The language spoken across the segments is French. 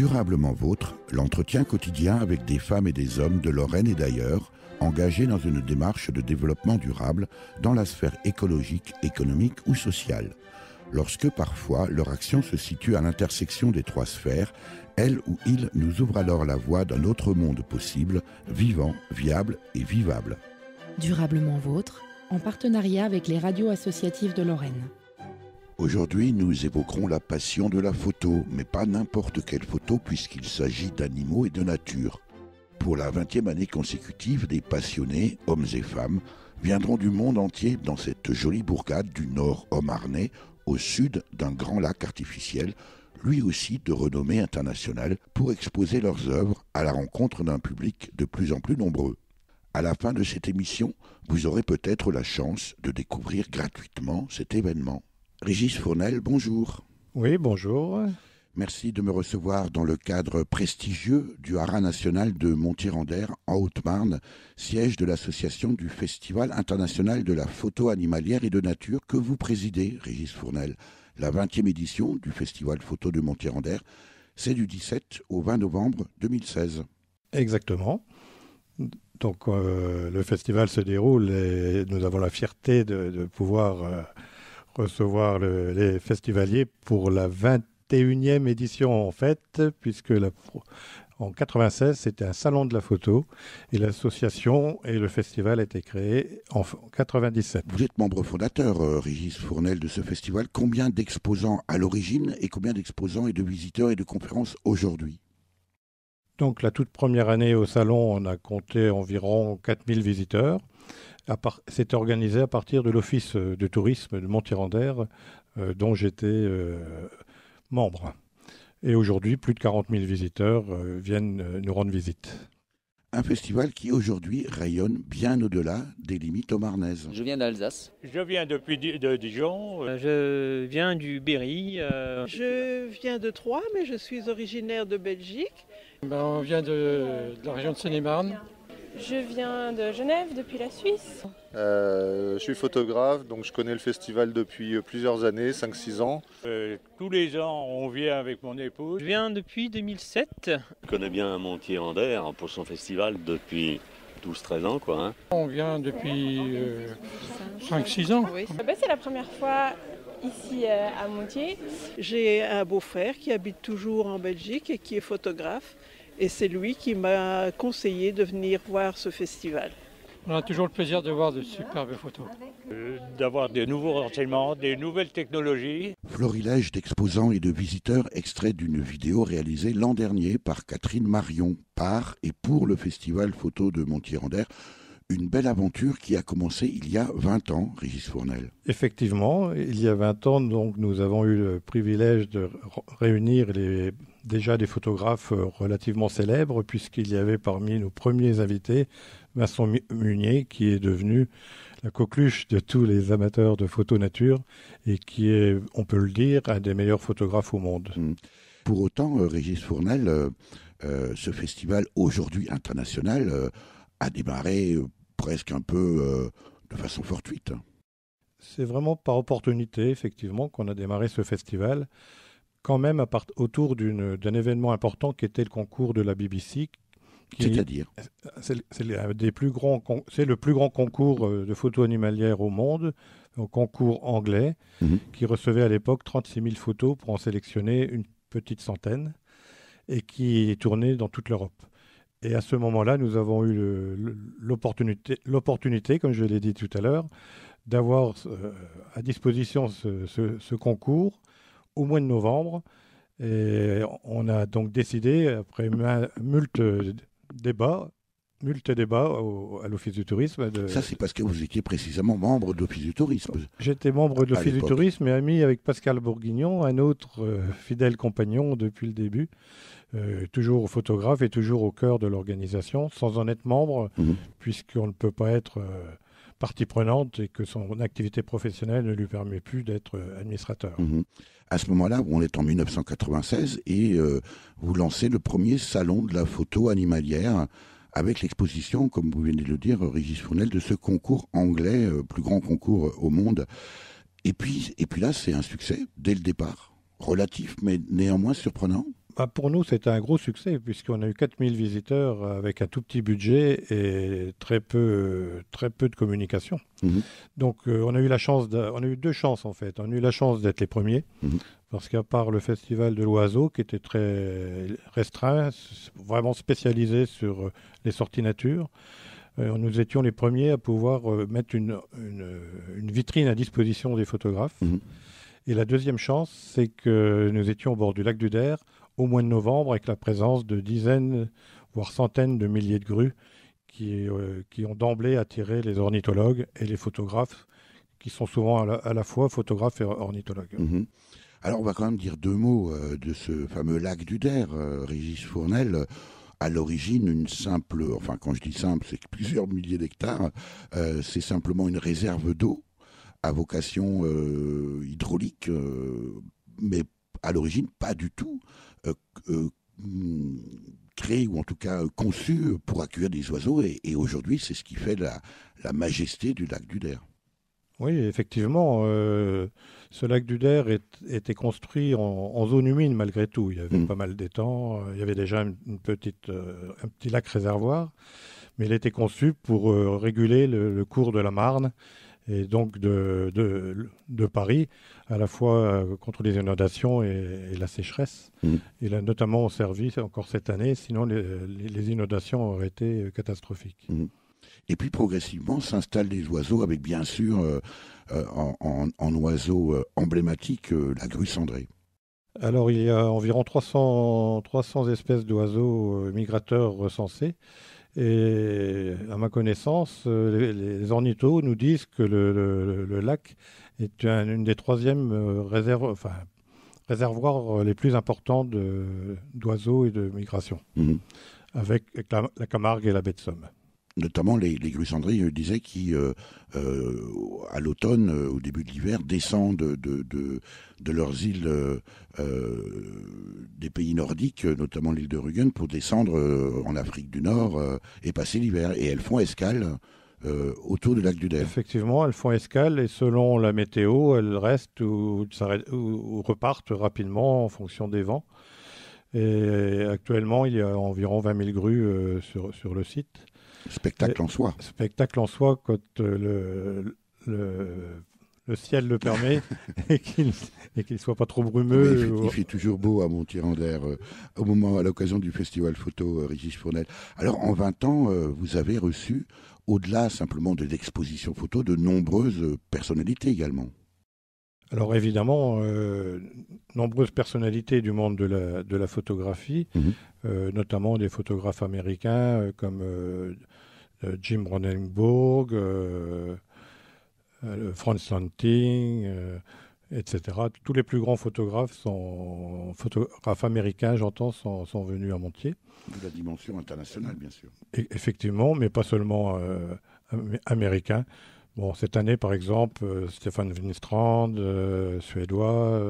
Durablement Vôtre, l'entretien quotidien avec des femmes et des hommes de Lorraine et d'ailleurs, engagés dans une démarche de développement durable dans la sphère écologique, économique ou sociale. Lorsque parfois leur action se situe à l'intersection des trois sphères, elle ou il nous ouvre alors la voie d'un autre monde possible, vivant, viable et vivable. Durablement Vôtre, en partenariat avec les radios associatives de Lorraine. Aujourd'hui, nous évoquerons la passion de la photo, mais pas n'importe quelle photo puisqu'il s'agit d'animaux et de nature. Pour la 20e année consécutive, des passionnés, hommes et femmes, viendront du monde entier dans cette jolie bourgade du nord Haut-Marnais, au sud d'un grand lac artificiel, lui aussi de renommée internationale, pour exposer leurs œuvres à la rencontre d'un public de plus en plus nombreux. À la fin de cette émission, vous aurez peut-être la chance de découvrir gratuitement cet événement. Régis Fournel, bonjour. Oui, bonjour. Merci de me recevoir dans le cadre prestigieux du Haras national de Montier-en-Der, en Haute-Marne, siège de l'association du Festival international de la photo animalière et de nature que vous présidez, Régis Fournel. La 20e édition du Festival photo de Montier-en-Der, c'est du 17 au 20 novembre 2016. Exactement. Donc le festival se déroule et nous avons la fierté de pouvoir recevoir les festivaliers pour la 21e édition en fait, puisque en 96 c'était un salon de la photo et l'association et le festival a été créé en 97. Vous êtes membre fondateur, Régis Fournel, de ce festival. Combien d'exposants à l'origine et combien d'exposants et de visiteurs et de conférences aujourd'hui ? Donc la toute première année au salon, on a compté environ 4000 visiteurs. C'est organisé à partir de l'Office de tourisme de Montier-en-Der, dont j'étais membre. Et aujourd'hui, plus de 40 000 visiteurs viennent nous rendre visite. Un festival qui aujourd'hui rayonne bien au-delà des limites haut-marnaises. Je viens d'Alsace. Je viens de Dijon. Je viens du Berry. Je viens de Troyes, mais je suis originaire de Belgique. On vient de la région de Seine-et-Marne. Je viens de Genève, depuis la Suisse. Je suis photographe, donc je connais le festival depuis plusieurs années, 5-6 ans. Tous les ans, on vient avec mon épouse. Je viens depuis 2007. Je connais bien Montier-en-Der pour son festival depuis 12-13 ans. On vient depuis 5-6 ans. Oui. C'est la première fois ici à Montier. J'ai un beau-frère qui habite toujours en Belgique et qui est photographe. Et c'est lui qui m'a conseillé de venir voir ce festival. On a toujours le plaisir de voir de superbes photos. D'avoir des nouveaux renseignements, des nouvelles technologies. Florilège d'exposants et de visiteurs extraits d'une vidéo réalisée l'an dernier par Catherine Marion, par et pour le Festival photo de Montier-en-Der. Une belle aventure qui a commencé il y a 20 ans, Régis Fournel. Effectivement, il y a 20 ans, donc, nous avons eu le privilège de réunir déjà des photographes relativement célèbres, puisqu'il y avait parmi nos premiers invités Vincent Munier, qui est devenu la coqueluche de tous les amateurs de photo nature et qui est, on peut le dire, un des meilleurs photographes au monde. Pour autant, Régis Fournel, ce festival aujourd'hui international a démarré presque un peu de façon fortuite. C'est vraiment par opportunité, effectivement, qu'on a démarré ce festival, quand même autour d'un événement important qui était le concours de la BBC. C'est-à-dire c'est le plus grand concours de photos animalières au monde, un concours anglais, qui recevait à l'époque 36 000 photos pour en sélectionner une petite centaine, et qui tournait dans toute l'Europe. Et à ce moment-là, nous avons eu l'opportunité, comme je l'ai dit tout à l'heure, d'avoir à disposition ce concours au mois de novembre. Et on a donc décidé, après moult débats à l'Office du tourisme. Ça, c'est parce que vous étiez précisément membre de l'Office du tourisme. J'étais membre de l'Office du tourisme et ami avec Pascal Bourguignon, un autre fidèle compagnon depuis le début. Toujours photographe et toujours au cœur de l'organisation, sans en être membre, puisqu'on ne peut pas être partie prenante et que son activité professionnelle ne lui permet plus d'être administrateur. À ce moment-là, on est en 1996 et vous lancez le premier salon de la photo animalière avec l'exposition, comme vous venez de le dire, Régis Fournel, de ce concours anglais, plus grand concours au monde. Et puis là, c'est un succès dès le départ, relatif mais néanmoins surprenant. Pour nous, c'était un gros succès, puisqu'on a eu 4000 visiteurs avec un tout petit budget et très peu de communication. Donc, on a eu deux chances, en fait. On a eu la chance d'être les premiers, parce qu'à part le Festival de l'Oiseau, qui était très restreint, vraiment spécialisé sur les sorties nature, nous étions les premiers à pouvoir mettre une vitrine à disposition des photographes. Et la deuxième chance, c'est que nous étions au bord du lac du Der au mois de novembre, avec la présence de dizaines, voire centaines de milliers de grues qui ont d'emblée attiré les ornithologues et les photographes, qui sont souvent à la fois photographes et ornithologues. Alors, on va quand même dire deux mots de ce fameux lac du Der, Régis Fournel. À l'origine, une simple, enfin quand je dis simple, c'est plusieurs milliers d'hectares, c'est simplement une réserve d'eau à vocation hydraulique, mais à l'origine pas du tout créée ou en tout cas conçue pour accueillir des oiseaux. Et aujourd'hui, c'est ce qui fait la majesté du lac du Der. Oui, effectivement, ce lac du Der était construit en zone humide malgré tout. Il y avait pas mal d'étangs, il y avait déjà un petit lac réservoir, mais il était conçu pour réguler le cours de la Marne et donc de Paris, à la fois contre les inondations et la sécheresse. Il a notamment servi encore cette année, sinon les inondations auraient été catastrophiques. Et puis progressivement s'installent des oiseaux avec bien sûr en oiseau emblématique la grue cendrée. Alors il y a environ 300 espèces d'oiseaux migrateurs recensés. Et à ma connaissance, les ornithos nous disent que le lac est une des troisièmes réservoirs les plus importants d'oiseaux et de migration, avec la Camargue et la baie de Somme. Notamment les grues cendrées disaient qui, à l'automne, au début de l'hiver, descendent de leurs îles des pays nordiques, notamment l'île de Rügen, pour descendre en Afrique du Nord et passer l'hiver. Et elles font escale autour du lac du Der. Effectivement, elles font escale et selon la météo, elles restent ou repartent rapidement en fonction des vents. Et actuellement, il y a environ 20 000 grues sur le site. Spectacle en soi. Spectacle en soi quand le ciel le permet et qu'il ne soit pas trop brumeux. Oui, il fait toujours beau à Montier-en-Der à l'occasion du festival photo Régis Fournel. Alors en 20 ans, vous avez reçu, au-delà simplement de l'exposition photo, de nombreuses personnalités également. Alors évidemment, nombreuses personnalités du monde de la photographie, notamment des photographes américains comme Jim Cronenberg, Franz Lanting, etc. Tous les plus grands photographes américains, j'entends, sont venus à Montier. De la dimension internationale, bien sûr. Effectivement, mais pas seulement américains. Bon, cette année, par exemple, Stefan Winstrand, suédois,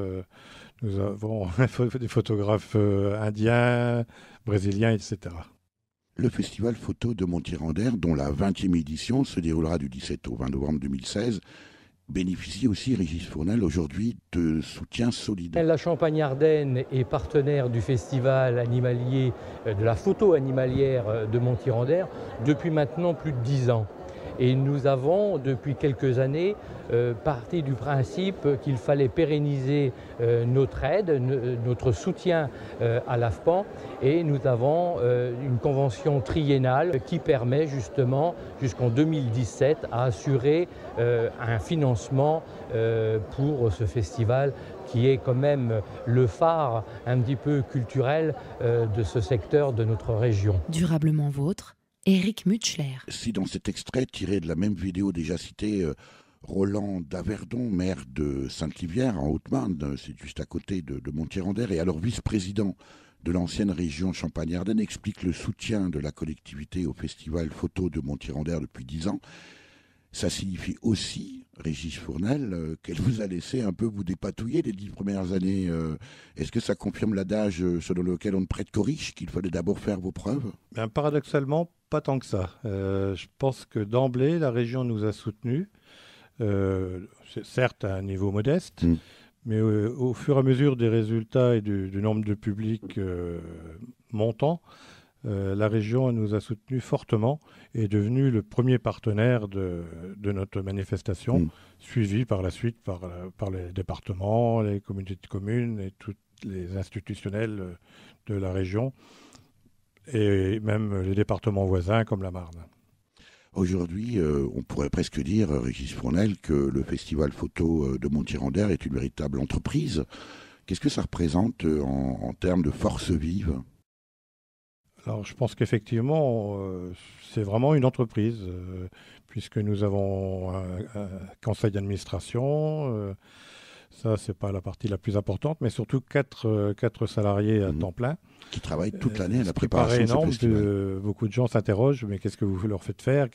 nous avons des photographes indiens, brésiliens, etc. Le festival photo de Montier-en-Der, dont la 20e édition se déroulera du 17 au 20 novembre 2016, bénéficie aussi, Régis Fournel, aujourd'hui de soutien solidaire. La Champagne-Ardenne est partenaire du festival animalier, de la photo animalière de Montier-en-Der depuis maintenant plus de 10 ans. Et nous avons, depuis quelques années, parti du principe qu'il fallait pérenniser notre aide, notre soutien à l'AFPAN. Et nous avons une convention triennale qui permet justement, jusqu'en 2017, à assurer un financement pour ce festival qui est quand même le phare un petit peu culturel de ce secteur de notre région. Durablement vôtre. Éric Mutschler. Si dans cet extrait tiré de la même vidéo déjà citée, Roland Daverdon, maire de Sainte-Livière en Haute-Marne, c'est juste à côté de Montier-en-Der, et alors vice-président de l'ancienne région Champagne-Ardenne, explique le soutien de la collectivité au festival photo de Montier-en-Der depuis 10 ans. Ça signifie aussi, Régis Fournel, qu'elle vous a laissé un peu vous dépatouiller les 10 premières années. Est-ce que ça confirme l'adage selon lequel on ne prête qu'aux riches, qu'il fallait d'abord faire vos preuves ? Paradoxalement, pas tant que ça. Je pense que d'emblée, la région nous a soutenus, certes à un niveau modeste, Mais au fur et à mesure des résultats et du nombre de publics montant, la région nous a soutenus fortement et est devenue le premier partenaire de notre manifestation, suivi par la suite par les départements, les communautés de communes et tous les institutionnels de la région, et même les départements voisins comme la Marne. Aujourd'hui, on pourrait presque dire, Régis Fournel, que le Festival Photo de Montier-en-Der est une véritable entreprise. Qu'est-ce que ça représente en termes de force vive ? Alors, je pense qu'effectivement, c'est vraiment une entreprise, puisque nous avons un conseil d'administration. Ça, c'est pas la partie la plus importante, mais surtout quatre salariés à temps plein. Qui travaillent toute l'année à la préparation de ce festival. Beaucoup de gens s'interrogent, mais qu'est-ce que vous leur faites faire ?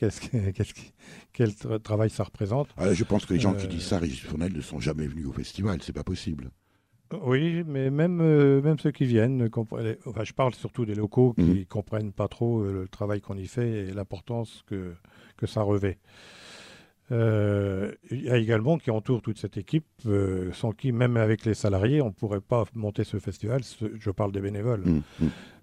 Quel travail ça représente ? Je pense que les gens qui disent ça, Régis Fournel, ne sont jamais venus au festival, c'est pas possible. Oui, mais même ceux qui viennent, je parle surtout des locaux qui ne comprennent pas trop le travail qu'on y fait et l'importance que ça revêt. Il y a également qui entourent toute cette équipe, sans qui, même avec les salariés, on ne pourrait pas monter ce festival. Je parle des bénévoles.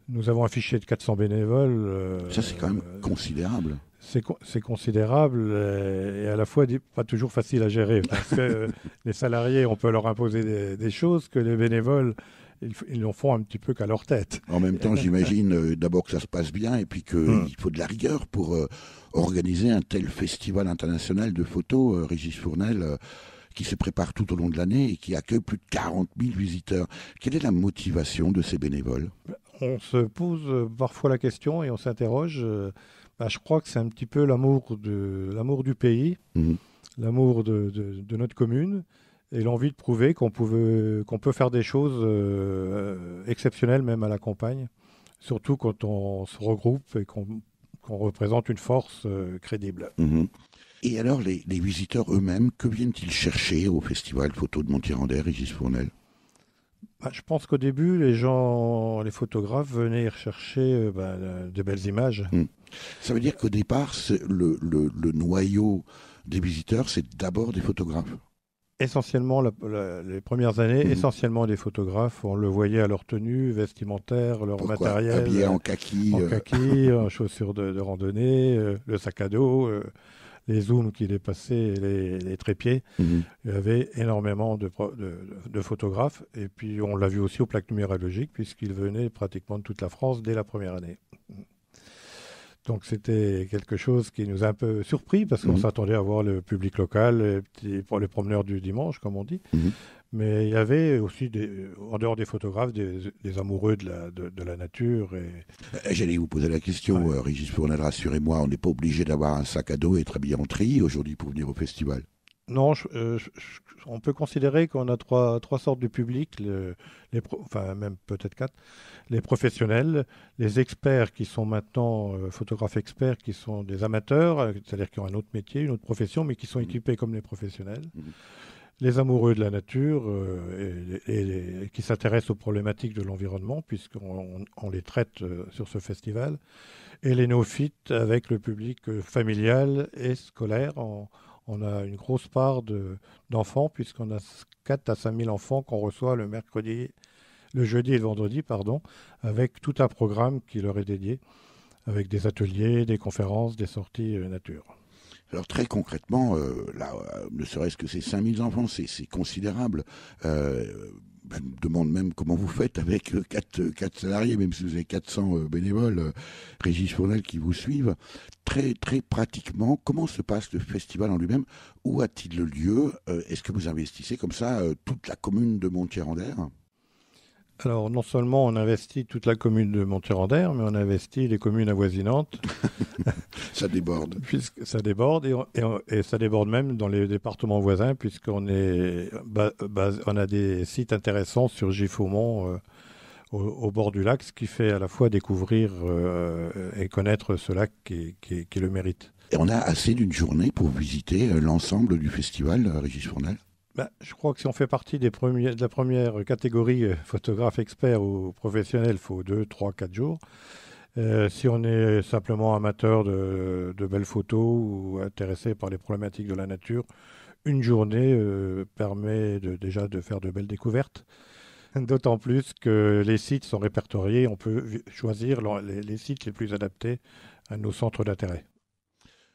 Nous avons un fichier de 400 bénévoles. Ça, c'est quand même considérable. C'est considérable et à la fois pas toujours facile à gérer. Parce que les salariés, on peut leur imposer des choses que les bénévoles, ils en font un petit peu qu'à leur tête. En même temps, j'imagine d'abord que ça se passe bien et puis qu'il faut de la rigueur pour organiser un tel festival international de photos, Régis Fournel, qui se prépare tout au long de l'année et qui accueille plus de 40 000 visiteurs. Quelle est la motivation de ces bénévoles ? On se pose parfois la question et on s'interroge. Je crois que c'est un petit peu l'amour du pays, l'amour de notre commune et l'envie de prouver qu'on peut faire des choses exceptionnelles même à la campagne, surtout quand on se regroupe et qu'on représente une force crédible. Et alors, les visiteurs eux-mêmes, que viennent-ils chercher au Festival Photo de Montier-en-Der, Régis Fournel ? Je pense qu'au début, les photographes venaient rechercher de belles images. Ça veut dire qu'au départ, le noyau des visiteurs, c'est d'abord des photographes. Essentiellement, les premières années, essentiellement des photographes. On le voyait à leur tenue vestimentaire, leur matériel. Habillés en kaki. En chaussures de randonnée, le sac à dos, les zooms qui dépassaient les trépieds. Il y avait énormément de photographes. Et puis, on l'a vu aussi aux plaques numérologiques, puisqu'ils venaient pratiquement de toute la France dès la première année. Donc c'était quelque chose qui nous a un peu surpris parce qu'on s'attendait à voir le public local, pour les promeneurs du dimanche, comme on dit. Mais il y avait aussi, en dehors des photographes, des amoureux de la nature. J'allais vous poser la question, Régis Fournel, rassurez-moi, on n'est pas obligé d'avoir un sac à dos et être habillé en treillis aujourd'hui pour venir au festival. Non, on peut considérer qu'on a trois sortes de public, même peut-être 4. Les professionnels, les experts qui sont maintenant photographes experts, qui sont des amateurs, c'est-à-dire qui ont un autre métier, une autre profession, mais qui sont équipés comme les professionnels. Les amoureux de la nature et qui s'intéressent aux problématiques de l'environnement, puisqu'on les traite sur ce festival. Et les néophytes avec le public familial et scolaire. On a une grosse part d'enfants, puisqu'on a 4 à 5 000 enfants qu'on reçoit le jeudi et le vendredi, avec tout un programme qui leur est dédié, avec des ateliers, des conférences, des sorties nature. Alors très concrètement, ne serait-ce que ces 5 000 enfants, c'est considérable. Je me demande même comment vous faites avec 4 salariés, même si vous avez 400 bénévoles, Régis Fournel, qui vous suivent. Très, très pratiquement, comment se passe le festival en lui-même ? Où a-t-il lieu ? Est-ce que vous investissez comme ça toute la commune de Montier-en-Der ? Alors, non seulement on investit toute la commune de Montier-en-Der, mais on investit les communes avoisinantes. Ça déborde. Ça déborde, et ça déborde même dans les départements voisins, puisqu'on on a des sites intéressants sur Giffaumont, au bord du lac, ce qui fait à la fois découvrir et connaître ce lac qui le mérite. Et on a assez d'une journée pour visiter l'ensemble du festival, Régis Fournel ? Je crois que si on fait partie de la première catégorie photographe expert ou professionnel, il faut 2, 3, 4 jours. Si on est simplement amateur de belles photos ou intéressé par les problématiques de la nature, une journée permet déjà de faire de belles découvertes. D'autant plus que les sites sont répertoriés, on peut choisir les sites les plus adaptés à nos centres d'intérêt.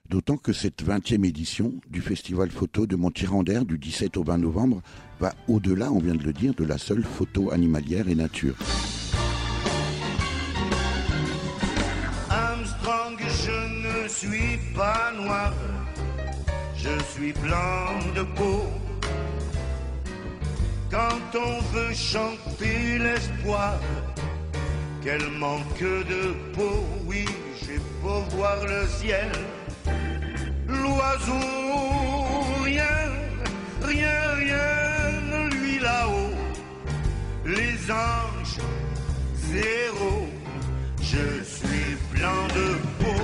D'autant que cette 20e édition du Festival Photo de Montier-en-Der du 17 au 20 novembre va au-delà, on vient de le dire, de la seule photo animalière et nature. Armstrong, je ne suis pas noir, je suis blanc de peau. Quand on veut chanter l'espoir, quel manque de peau, oui, j'ai beau voir le ciel, l'oiseau, rien, lui là-haut, les anges, zéro, je suis blanc de peau.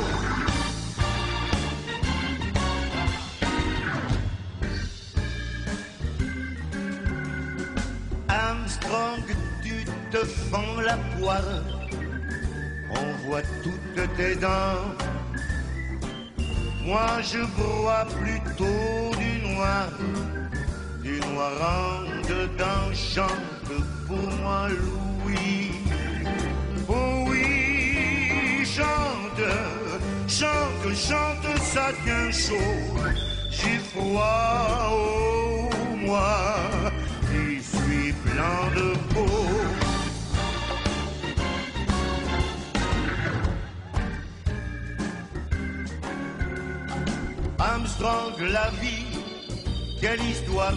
Armstrong, tu te fends la poire, on voit toutes tes dents. Moi je bois plutôt du noir en dedans. Chante pour moi Louis, oh oui, chante, ça tient chaud. J'ai froid, oh moi qui suis blanc de peau. Armstrong, la vie, quelle histoire,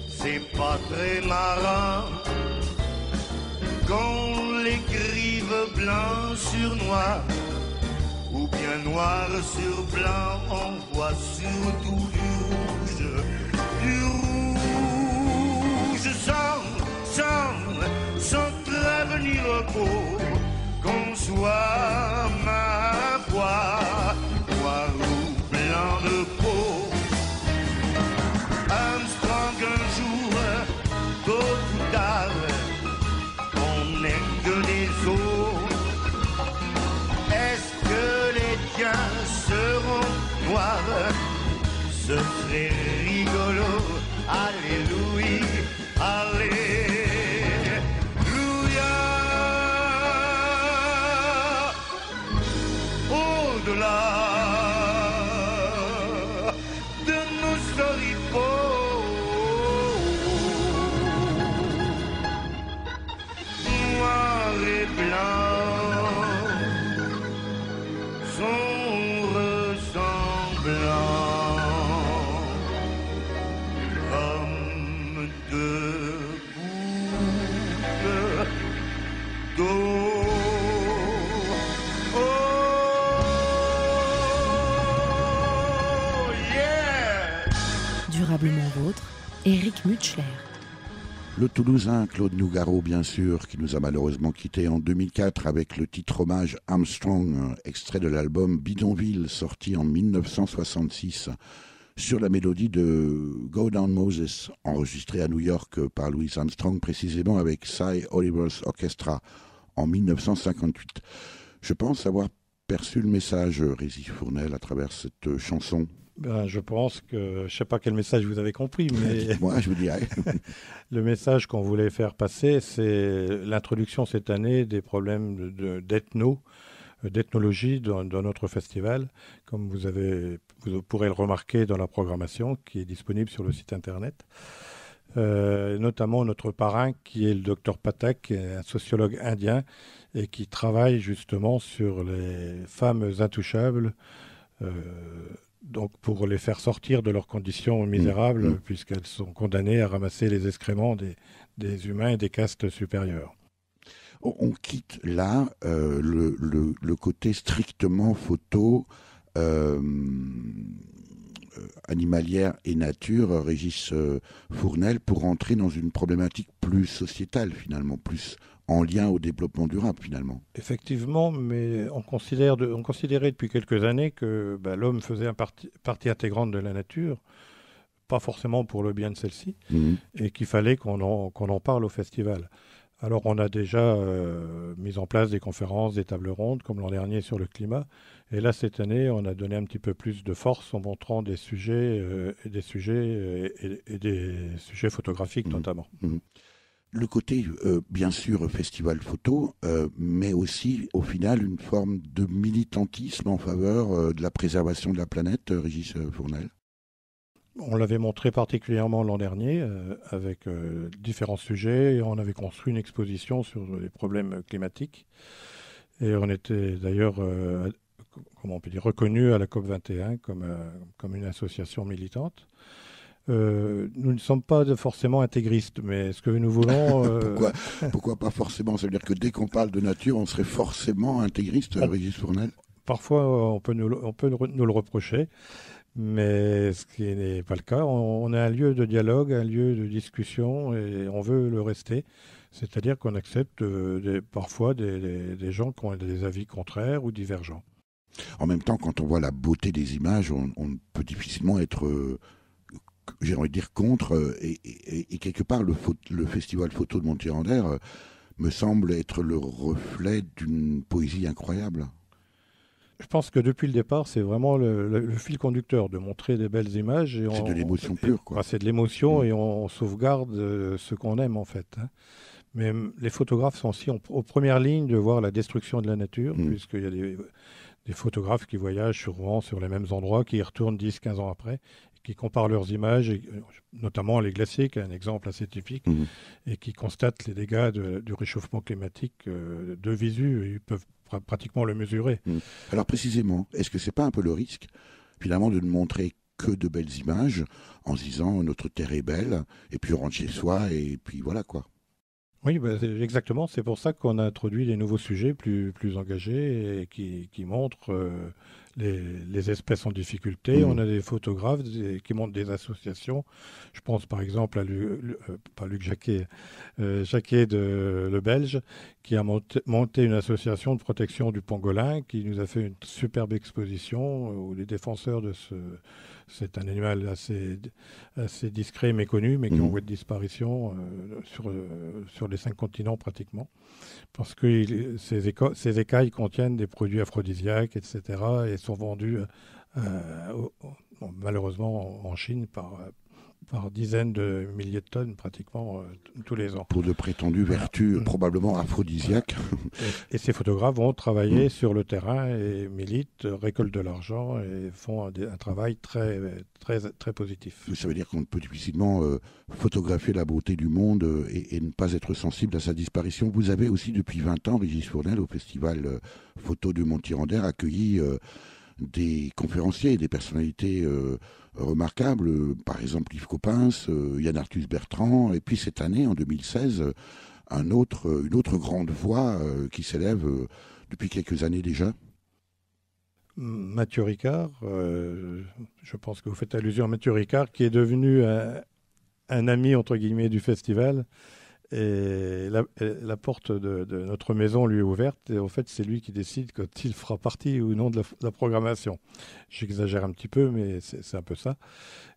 c'est pas très marrant qu'on l'écrive blanc sur noir, ou bien noir sur blanc, on voit surtout du rouge sans prévenir le pot, qu'on soit ma foi, noir ou blanc de peau. Armstrong, un jour, tôt ou tard, on n'est que des os. Est-ce que les tiens seront noirs? Ce serait rigolo. Alléluia, alléluia. Au-delà de nos oripeaux, noir et blanc sont ressemblants comme deux gouttes d'eau. Durablement vôtre, Éric Mutschler. Le Toulousain Claude Nougaro, bien sûr, qui nous a malheureusement quittés en 2004 avec le titre hommage Armstrong, extrait de l'album Bidonville, sorti en 1966, sur la mélodie de Go Down Moses, enregistrée à New York par Louis Armstrong, précisément avec Cy Oliver's Orchestra en 1958. Je pense avoir perçu le message, Régis Fournel, à travers cette chanson. Je pense que, je ne sais pas quel message vous avez compris, mais moi je vous dirais. Le message qu'on voulait faire passer, c'est l'introduction cette année des problèmes d'ethnologie dans notre festival, comme vous pourrez le remarquer dans la programmation qui est disponible sur le site internet. Notamment notre parrain qui est le Dr Pathak, qui est un sociologue indien et qui travaille justement sur les femmes intouchables, donc pour les faire sortir de leurs conditions misérables, puisqu'elles sont condamnées à ramasser les excréments des humains et des castes supérieures. On quitte là le côté strictement photo, animalière et nature, Régis Fournel, pour entrer dans une problématique plus sociétale finalement, plus en lien au développement durable finalement. Effectivement, mais on considérait depuis quelques années que l'homme faisait partie intégrante de la nature, pas forcément pour le bien de celle-ci, et qu'il fallait qu'on en parle au festival. Alors on a déjà mis en place des conférences, des tables rondes, comme l'an dernier sur le climat. Et là, cette année, on a donné un petit peu plus de force en montrant des sujets, et des sujets photographiques notamment. Le côté, bien sûr, festival photo, mais aussi, au final, une forme de militantisme en faveur de la préservation de la planète, Régis Fournel. On l'avait montré particulièrement l'an dernier avec différents sujets. Et on avait construit une exposition sur les problèmes climatiques. Et on était d'ailleurs, comment on peut dire, reconnu à la COP21 comme une association militante. Nous ne sommes pas forcément intégristes, mais ce que nous voulons... Pourquoi pas forcément? Ça veut dire que dès qu'on parle de nature, on serait forcément intégriste, Régis Fournel? Parfois, on peut nous le reprocher. Mais ce qui n'est pas le cas, on a un lieu de dialogue, un lieu de discussion et on veut le rester. C'est-à-dire qu'on accepte parfois des gens qui ont des avis contraires ou divergents. En même temps, quand on voit la beauté des images, on peut difficilement être, j'ai envie de dire, contre. Et quelque part, le festival photo de Montier-en-Der me semble être le reflet d'une poésie incroyable. Je pense que depuis le départ, c'est vraiment le fil conducteur de montrer des belles images. C'est de l'émotion pure, quoi. C'est de l'émotion et on sauvegarde ce qu'on aime, en fait. Mais les photographes sont aussi aux premières lignes de voir la destruction de la nature, puisqu'il y a des photographes qui voyagent souvent sur les mêmes endroits, qui y retournent 10-15 ans après, qui comparent leurs images, notamment les glaciers, qui est un exemple assez typique, et qui constatent les dégâts du réchauffement climatique de visu. Ils peuvent pratiquement le mesurer. Alors précisément, est-ce que c'est pas un peu le risque, finalement, de ne montrer que de belles images, en se disant notre terre est belle, et puis on rentre chez soi, et puis voilà quoi. Oui, exactement. C'est pour ça qu'on a introduit des nouveaux sujets plus engagés et qui montrent les espèces en difficulté. On a des photographes qui montrent des associations. Je pense par exemple à Luc Jacquet, le Belge, qui a monté une association de protection du pangolin, qui nous a fait une superbe exposition où les défenseurs de c'est un animal assez discret et méconnu, mais qui est en voie de disparition sur les 5 continents pratiquement. Parce que ces écailles contiennent des produits aphrodisiaques, etc. et sont vendus malheureusement en Chine par dizaines de milliers de tonnes pratiquement tous les ans. Pour de prétendues vertus probablement aphrodisiaques. Et ces photographes vont travailler sur le terrain et militent, récoltent de l'argent et font un travail très, très, très positif. Ça veut dire qu'on peut difficilement photographier la beauté du monde et ne pas être sensible à sa disparition. Vous avez aussi depuis 20 ans, Régis Fournel, au festival photo de Montier-en-Der, accueilli des conférenciers et des personnalités remarquables, par exemple Yves Coppens, Yann Arthus Bertrand, et puis cette année, en 2016, une autre grande voix qui s'élève depuis quelques années déjà. Mathieu Ricard, je pense que vous faites allusion à Mathieu Ricard, qui est devenu un ami, entre guillemets, du festival. Et la porte de notre maison lui est ouverte et en fait c'est lui qui décide quand il fera partie ou non de la programmation. J'exagère un petit peu mais c'est un peu ça.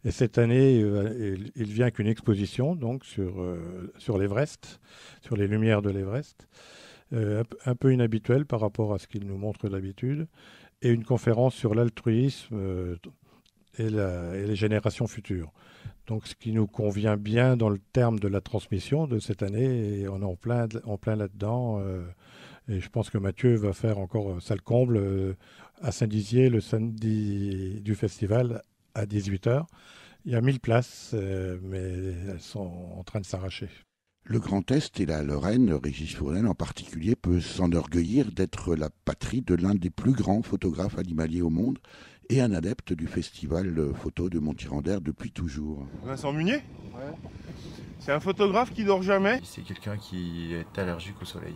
Et cette année il vient avec une exposition donc sur l'Everest, sur les lumières de l'Everest, un peu inhabituelle par rapport à ce qu'il nous montre d'habitude, et une conférence sur l'altruisme et les générations futures. Donc ce qui nous convient bien dans le terme de la transmission de cette année, et on est en plein là-dedans. Et je pense que Mathieu va faire encore salle comble à Saint-Dizier le samedi du festival à 18h. Il y a 1000 places, mais elles sont en train de s'arracher. Le Grand Est et la Lorraine, Régis Fournel en particulier, peut s'enorgueillir d'être la patrie de l'un des plus grands photographes animaliers au monde et un adepte du festival photo de Montier-en-Der depuis toujours. Vincent Munier ? Ouais. C'est un photographe qui dort jamais. C'est quelqu'un qui est allergique au soleil.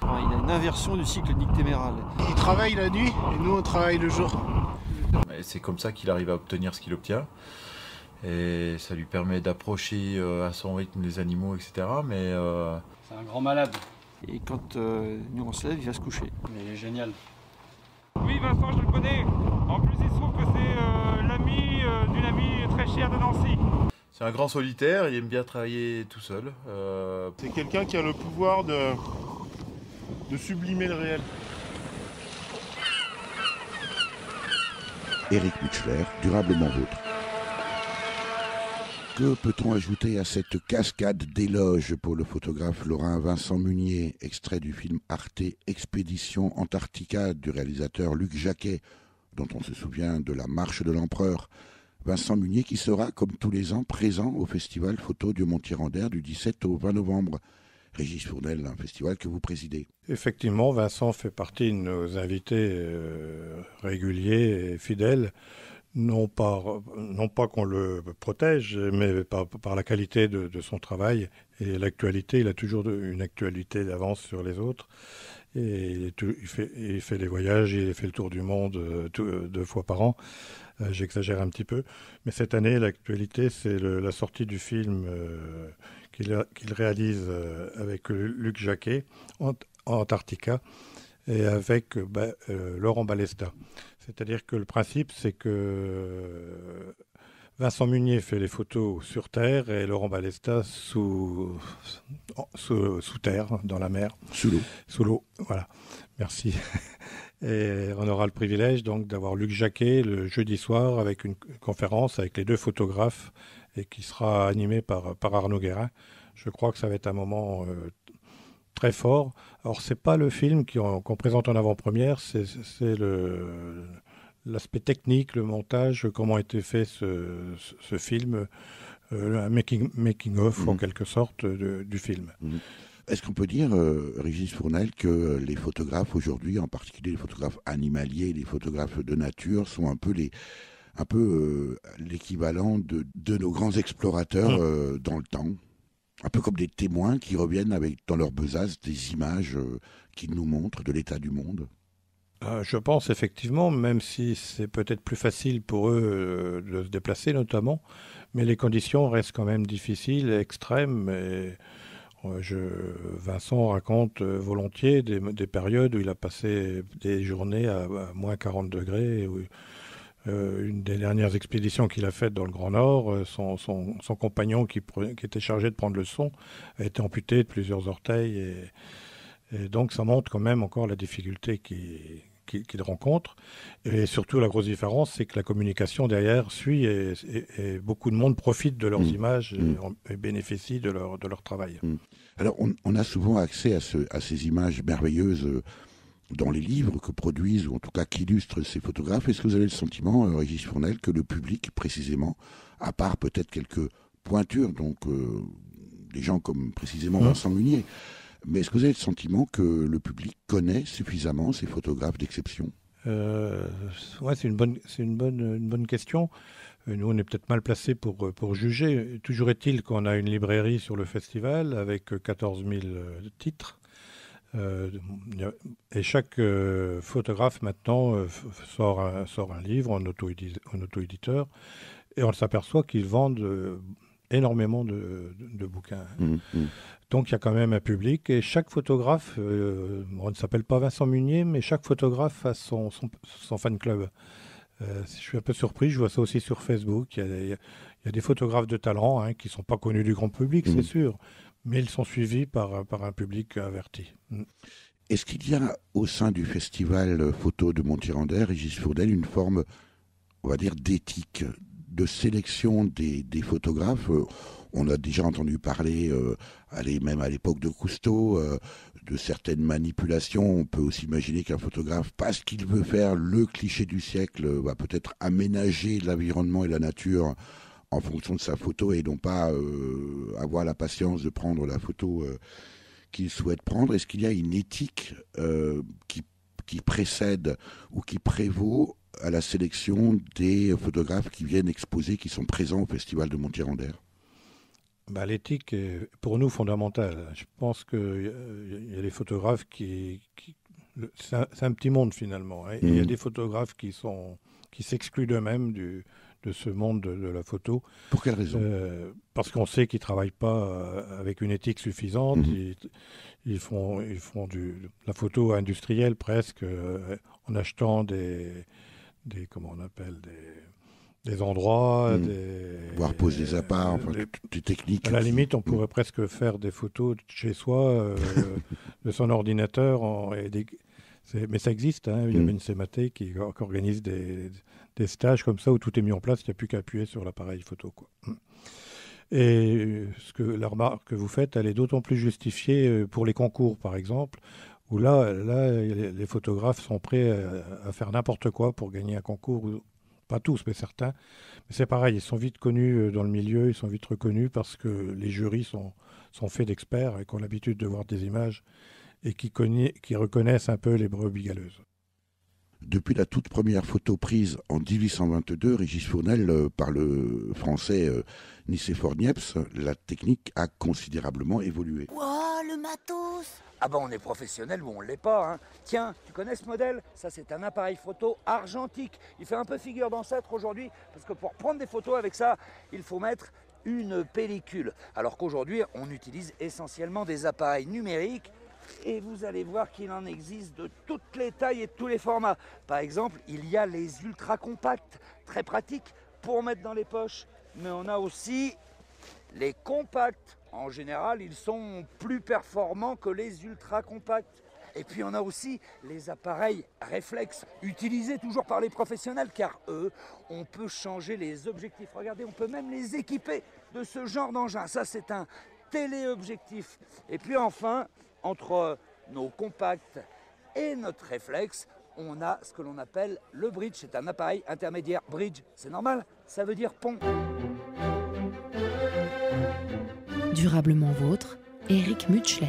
Alors, il a une inversion du cycle nictéméral. Il travaille la nuit et nous on travaille le jour. Et c'est comme ça qu'il arrive à obtenir ce qu'il obtient. Et ça lui permet d'approcher à son rythme les animaux, etc. Mais c'est un grand malade. Et quand nous on se lève, il va se coucher. Mais il est génial. Oui, Vincent, je le connais. En plus, il se trouve que c'est l'ami d'une amie très chère de Nancy. C'est un grand solitaire, il aime bien travailler tout seul. C'est quelqu'un qui a le pouvoir de sublimer le réel. Éric Mutschler, Durablement Vôtre. Que peut-on ajouter à cette cascade d'éloges pour le photographe lorrain Vincent Munier, extrait du film Arte Expédition Antarctica du réalisateur Luc Jacquet, dont on se souvient de La Marche de l'Empereur. Vincent Munier qui sera, comme tous les ans, présent au Festival Photo du Mont-Tirandère du 17 au 20 novembre. Régis Fournel, un festival que vous présidez. Effectivement, Vincent fait partie de nos invités réguliers et fidèles. Non pas qu'on le protège, mais par la qualité de son travail et l'actualité. Il a toujours une actualité d'avance sur les autres. Et il fait les voyages, il fait le tour du monde 2 fois par an. J'exagère un petit peu. Mais cette année, l'actualité, c'est la sortie du film qu'il réalise avec Luc Jacquet, Antarctica, et avec Laurent Balesta. C'est-à-dire que le principe, c'est que Vincent Munier fait les photos sur Terre et Laurent Balesta sous terre, dans la mer. Sous l'eau. Sous l'eau, voilà. Merci. Et on aura le privilège donc d'avoir Luc Jacquet le jeudi soir avec une conférence avec les 2 photographes et qui sera animée par Arnaud Guérin. Je crois que ça va être un moment très fort. Alors, c'est pas le film qu'on présente en avant-première, c'est l'aspect technique, le montage, comment a été fait ce film, un making-of en quelque sorte du film. Est-ce qu'on peut dire, Régis Fournel, que les photographes aujourd'hui, en particulier les photographes animaliers, les photographes de nature, sont un peu l'équivalent de nos grands explorateurs dans le temps? Un peu comme des témoins qui reviennent avec dans leur besace des images qu'ils nous montrent de l'état du monde. Je pense effectivement, même si c'est peut-être plus facile pour eux de se déplacer notamment, mais les conditions restent quand même difficiles, extrêmes. Et Vincent raconte volontiers des périodes où il a passé des journées à moins 40 degrés. Une des dernières expéditions qu'il a faites dans le Grand Nord, son compagnon qui était chargé de prendre le son a été amputé de plusieurs orteils. Et donc ça montre quand même encore la difficulté qu'il rencontre. Et surtout la grosse différence, c'est que la communication derrière suit et beaucoup de monde profite de leurs images et bénéficie de leur travail. Alors on a souvent accès à ces images merveilleuses dans les livres que produisent, ou en tout cas qu'illustrent ces photographes. Est-ce que vous avez le sentiment, Régis Fournel, que le public, précisément, à part peut-être quelques pointures, donc des gens comme précisément Vincent Munier, mais est-ce que vous avez le sentiment que le public connaît suffisamment ces photographes d'exception ? Ouais, c'est une bonne question. Nous, on est peut-être mal placés pour juger. Toujours est-il qu'on a une librairie sur le festival avec 14 000 titres. Et chaque photographe maintenant sort un livre en auto-éditeur et on s'aperçoit qu'ils vendent énormément de bouquins. Donc il y a quand même un public et chaque photographe, on ne s'appelle pas Vincent Munier, mais chaque photographe a son fan club. Je suis un peu surpris, je vois ça aussi sur Facebook. Il y a des photographes de talent qui ne sont pas connus du grand public, c'est sûr. Mais ils sont suivis par un public averti. Est-ce qu'il y a au sein du festival photo de Mont-Tirandère, Régis Fournel, une forme, on va dire, d'éthique, de sélection des photographes? On a déjà entendu parler, même à l'époque de Cousteau, de certaines manipulations. On peut aussi imaginer qu'un photographe, parce qu'il veut faire le cliché du siècle, va peut-être aménager l'environnement et la nature en fonction de sa photo et non pas avoir la patience de prendre la photo qu'il souhaite prendre. Est-ce qu'il y a une éthique qui précède ou qui prévaut à la sélection des photographes qui viennent exposer, qui sont présents au Festival de Mont-Tirandère? L'éthique est pour nous fondamentale. Je pense qu'il y a des photographes c'est un petit monde finalement. Il y a des photographes qui s'excluent d'eux-mêmes de ce monde de la photo. Pour quelle raison? Parce qu'on sait qu'ils ne travaillent pas avec une éthique suffisante. Ils font la photo industrielle presque, en achetant des des endroits, voire pose des apparts, des techniques. À la limite, on pourrait presque faire des photos de chez soi, de son ordinateur. Mais ça existe, hein. Il y a une CMAT qui organise des stages comme ça où tout est mis en place, il n'y a plus qu'à appuyer sur l'appareil photo, quoi. Et la remarque que vous faites, elle est d'autant plus justifiée pour les concours, par exemple, où là les photographes sont prêts à faire n'importe quoi pour gagner un concours. Pas tous, mais certains. Mais c'est pareil, ils sont vite connus dans le milieu, ils sont vite reconnus parce que les jurys sont faits d'experts et qui ont l'habitude de voir des images et qui reconnaissent un peu les brebis galeuses. Depuis la toute première photo prise en 1822, Régis Fournel, par le français Nicéphore Niepce, la technique a considérablement évolué. Wow, le matos! Ah ben on est professionnel ou on l'est pas, hein. Tiens, tu connais ce modèle? Ça c'est un appareil photo argentique. Il fait un peu figure d'ancêtre aujourd'hui, parce que pour prendre des photos avec ça, il faut mettre une pellicule. Alors qu'aujourd'hui, on utilise essentiellement des appareils numériques. Et vous allez voir qu'il en existe de toutes les tailles et de tous les formats. Par exemple, il y a les ultra compacts, très pratiques pour mettre dans les poches. Mais on a aussi les compacts. En général, ils sont plus performants que les ultra compacts. Et puis on a aussi les appareils réflexes, utilisés toujours par les professionnels, car eux, on peut changer les objectifs. Regardez, on peut même les équiper de ce genre d'engin. Ça, c'est un téléobjectif. Et puis enfin, entre nos compacts et notre réflexe, on a ce que l'on appelle le bridge. C'est un appareil intermédiaire. Bridge, c'est normal, ça veut dire pont. Durablement vôtre, Éric Mutschler.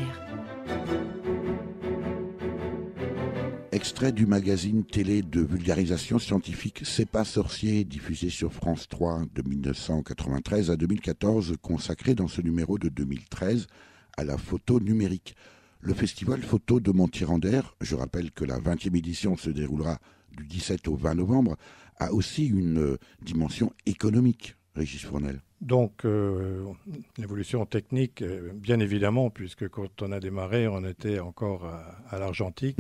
Extrait du magazine télé de vulgarisation scientifique C'est pas sorcier, diffusé sur France 3 de 1993 à 2014, consacré dans ce numéro de 2013 à la photo numérique. Le festival photo de Montier-en-Der, je rappelle que la 20e édition se déroulera du 17 au 20 novembre, a aussi une dimension économique, Régis Fournel. Donc, l'évolution technique, bien évidemment, puisque quand on a démarré, on était encore à l'argentique.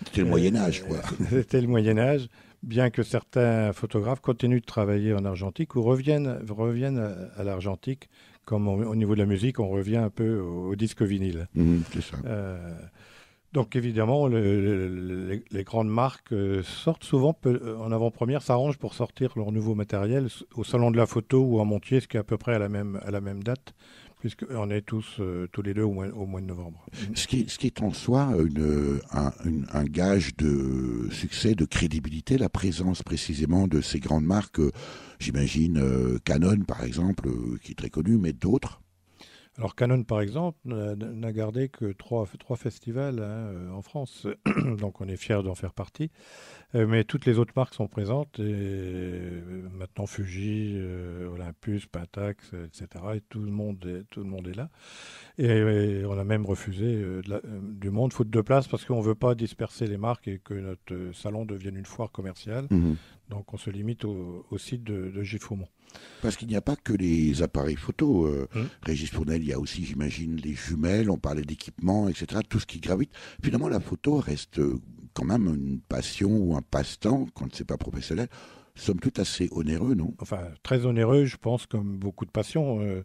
C'était le Moyen-Âge, quoi. C'était le Moyen-Âge, bien que certains photographes continuent de travailler en argentique ou reviennent à l'argentique, comme au niveau de la musique, on revient un peu au disque vinyle. C'est ça. Donc évidemment, les grandes marques sortent souvent en avant-première, s'arrangent pour sortir leur nouveau matériel au Salon de la Photo ou à Montier, ce qui est à peu près à la même date, puisqu'on est tous les deux au mois de novembre. Ce qui est en soi un gage de succès, de crédibilité, la présence précisément de ces grandes marques, j'imagine Canon par exemple, qui est très connu, mais d'autres. Alors Canon, par exemple, n'a gardé que trois festivals en France, donc on est fiers d'en faire partie. Mais toutes les autres marques sont présentes, et maintenant Fuji, Olympus, Pentax, etc. Et tout le monde est là. Et on a même refusé du monde faute de place parce qu'on ne veut pas disperser les marques et que notre salon devienne une foire commerciale. Donc on se limite au site de Giffaumont. Parce qu'il n'y a pas que les appareils photo, Régis Fournel, il y a aussi, j'imagine, les jumelles, on parlait d'équipement, etc., tout ce qui gravite. Finalement, la photo reste quand même une passion ou un passe-temps, quand c'est pas professionnel, somme toute assez onéreux, non? Enfin, très onéreux, je pense, comme beaucoup de passions.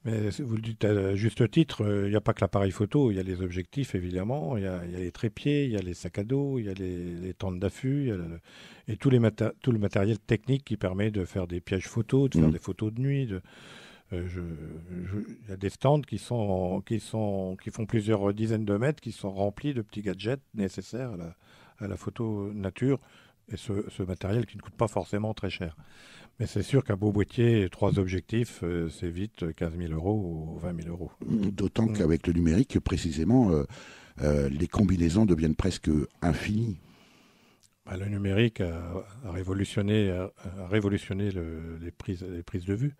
Mais vous le dites à juste titre, il n'y a pas que l'appareil photo, il y a les objectifs évidemment, il y a les trépieds, il y a les sacs à dos, il y a les tentes d'affût, et tout le matériel technique qui permet de faire des pièges photos, de faire des photos de nuit. Il y a des stands qui font plusieurs dizaines de mètres, qui sont remplis de petits gadgets nécessaires à la photo nature, et ce matériel qui ne coûte pas forcément très cher. Mais c'est sûr qu'un beau boîtier, 3 objectifs, c'est vite 15 000 euros ou 20 000 euros. D'autant qu'avec le numérique, précisément, les combinaisons deviennent presque infinies. Le numérique a révolutionné les prises de vue.